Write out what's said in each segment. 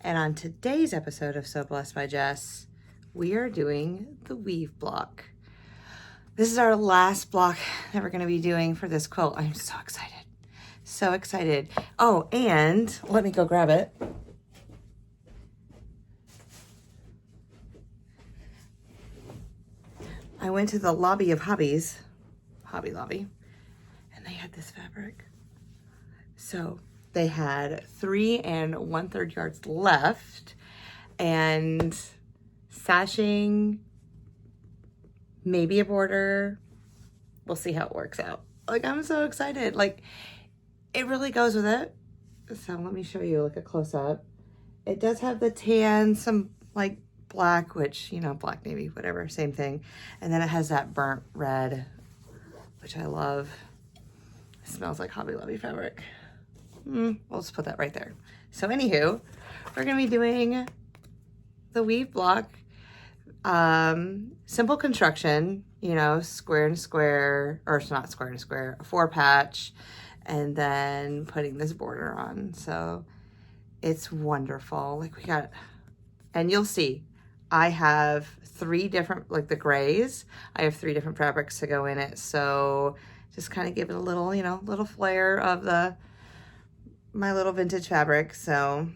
And on today's episode of So Blessed by Jess, we are doing the weave block. This is our last block that we're going to be doing for this quilt. I'm so excited. So excited. Oh, and let me go grab it. I went to the lobby of Hobbies, Hobby Lobby, and they had this fabric. So they had 3 1/3 yards left, and sashing, maybe a border. We'll see how it works out. Like, I'm so excited. Like, it really goes with it. So let me show you like a close up. It does have the tan, some like black, which, you know, black, navy, whatever, same thing. And then it has that burnt red, which I love. It smells like Hobby Lobby fabric. We'll just put that right there. So anywho, we're gonna be doing the weave block. Simple construction, you know, square and square, or it's not square and square, a 4 patch, and then putting this border on. So it's wonderful. Like, we got, and you'll see, I have 3 different, like the grays, I have 3 different fabrics to go in it. So just kind of give it a little, you know, little flair of my little vintage fabric. So,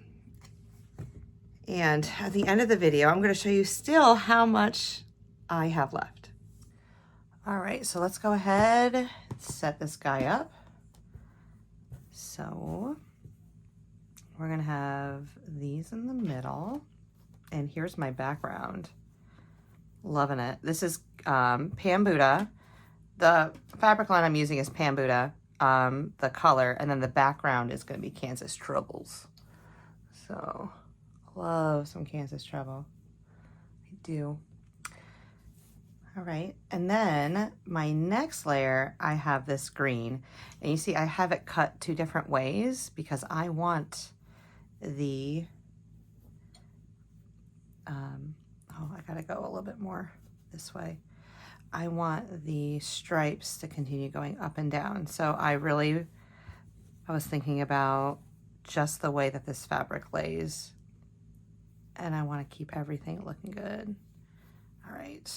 and at the end of the video, I'm going to show you still how much I have left. All right, so let's go ahead and set this guy up. So we're going to have these in the middle, and here's my background. Loving it. This is Pambuda. The fabric line I'm using is Pambuda, the color, and then the background is going to be Kansas Troubles. So love some Kansas Trouble. I do. All right, and then my next layer, I have this green, and you see I have it cut 2 different ways because I want the, oh, I gotta go a little bit more this way. I want the stripes to continue going up and down. So I was thinking about just the way that this fabric lays, and I want to keep everything looking good. All right.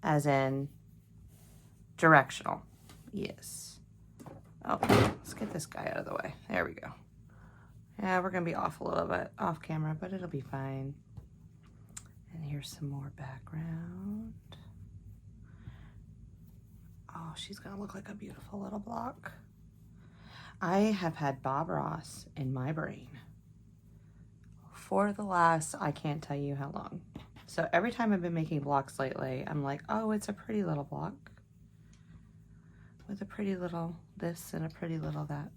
As in directional. Yes. Oh, let's get this guy out of the way. There we go. Yeah, we're gonna be off a little bit off camera, but it'll be fine. And here's some more background. Oh, she's gonna look like a beautiful little block. I have had Bob Ross in my brain for the last, I can't tell you how long. So every time I've been making blocks lately, I'm like, oh, it's a pretty little block with a pretty little this and a pretty little that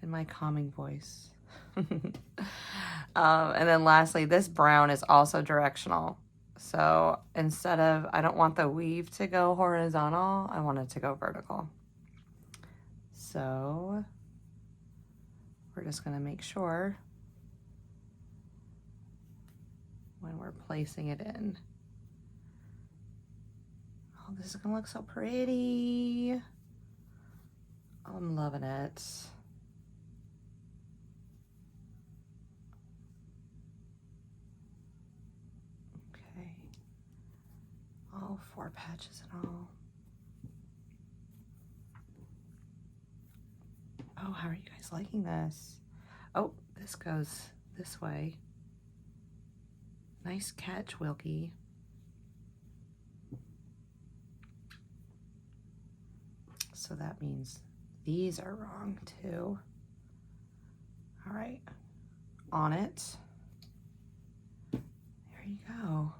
in my calming voice. And then lastly, this brown is also directional. So instead of, I don't want the weave to go horizontal, I want it to go vertical. So we're just gonna make sure when we're placing it in. Oh, this is gonna look so pretty. I'm loving it. Okay, all 4 patches and all. Oh, how are you guys liking this? Oh, this goes this way. Nice catch, Wilkie. So that means these are wrong too. All right, on it. There you go.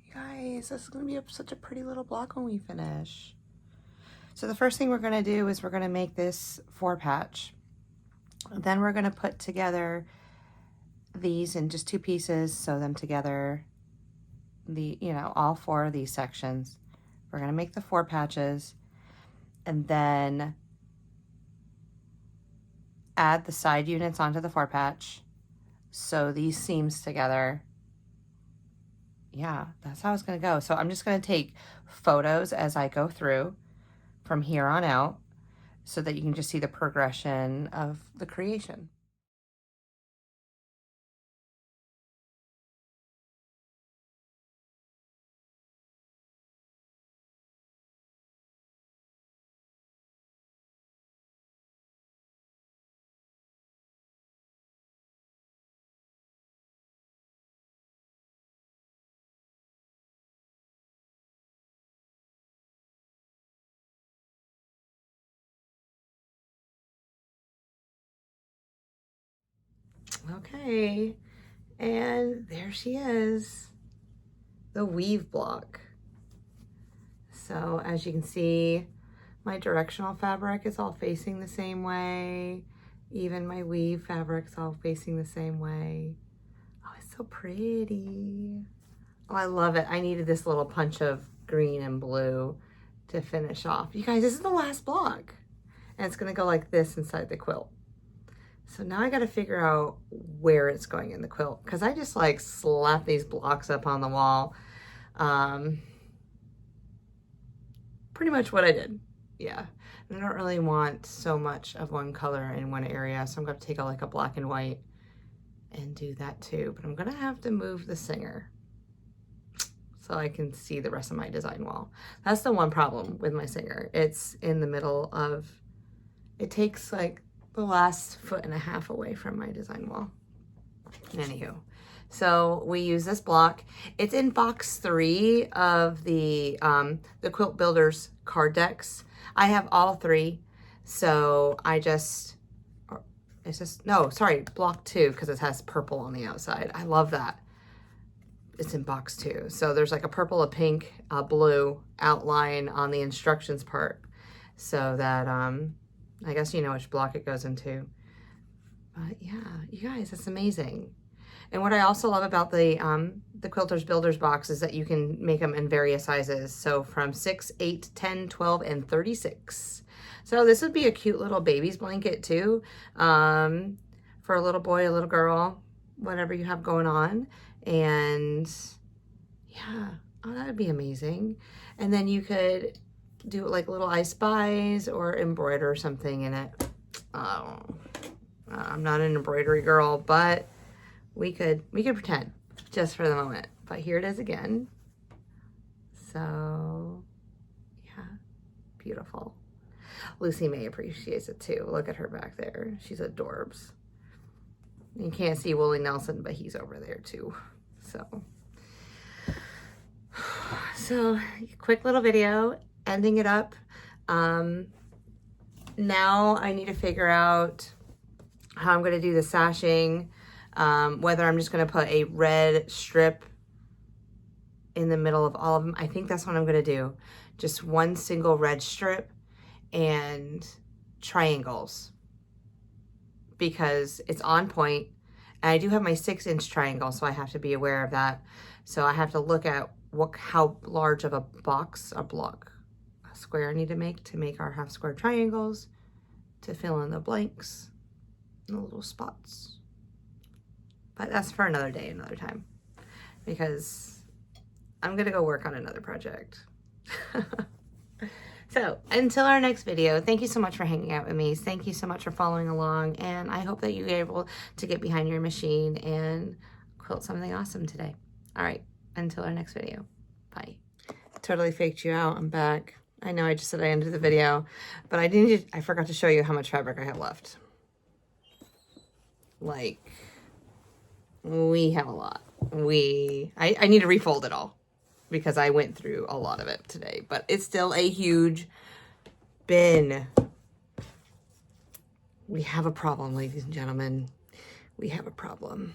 You guys, this is gonna be such a pretty little block when we finish. So the first thing we're gonna do is we're gonna make this 4 patch. Then we're gonna put together these in just 2 pieces, sew them together, all 4 of these sections. We're gonna make the 4 patches, and then add the side units onto the 4 patch, sew these seams together. Yeah, that's how it's gonna go. So I'm just gonna take photos as I go through from here on out, so that you can just see the progression of the creation. Okay, and there she is, the weave block. So as you can see, my directional fabric is all facing the same way. Even my weave fabric's all facing the same way. Oh, it's so pretty. Oh, I love it. I needed this little punch of green and blue to finish off. You guys, this is the last block. And it's gonna go like this inside the quilt. So now I gotta figure out where it's going in the quilt, because I just like slap these blocks up on the wall. Pretty much what I did. Yeah. And I don't really want so much of one color in one area, so I'm gonna take like a black and white and do that too. But I'm gonna have to move the singer so I can see the rest of my design wall. That's the one problem with my singer. It's in the middle of, it takes like the last 1.5 feet away from my design wall. Anywho, so we use this block. It's in box 3 of the Quilt Builder's card decks. I have all 3, so I just, it's just, no, sorry, block 2, because it has purple on the outside. I love that. It's in box 2. So there's like a purple, a pink, a blue outline on the instructions part, so that I guess you know which block it goes into. But yeah, you guys, it's amazing. And what I also love about the Quilters Builders box is that you can make them in various sizes. So from 6, 8, 10, 12, and 36. So this would be a cute little baby's blanket too, for a little boy, a little girl, whatever you have going on. And yeah, oh, that would be amazing. And then you could do like little I Spies or embroider something in it. I'm not an embroidery girl, but we could pretend just for the moment. But here it is again. So yeah, beautiful. Lucy May appreciates it too. Look at her back there. She's adorbs. You can't see Willie Nelson, but he's over there too. So quick little video, ending it up. Now I need to figure out how I'm going to do the sashing, whether I'm just going to put a red strip in the middle of all of them. I think that's what I'm going to do. Just one single red strip and triangles, because it's on point. And I do have my 6-inch triangle, so I have to be aware of that. So I have to look at how large of a square I need to make our half square triangles to fill in the blanks and the little spots. But that's for another day, another time, because I'm gonna go work on another project. So until our next video, thank you so much for hanging out with me. Thank you so much for following along. And I hope that you were able to get behind your machine and quilt something awesome today. All right, until our next video, bye. Totally faked you out, I'm back. I know I just said I ended the video, but I forgot to show you how much fabric I have left. Like, we have a lot. I need to refold it all, because I went through a lot of it today, but it's still a huge bin. We have a problem, ladies and gentlemen. We have a problem.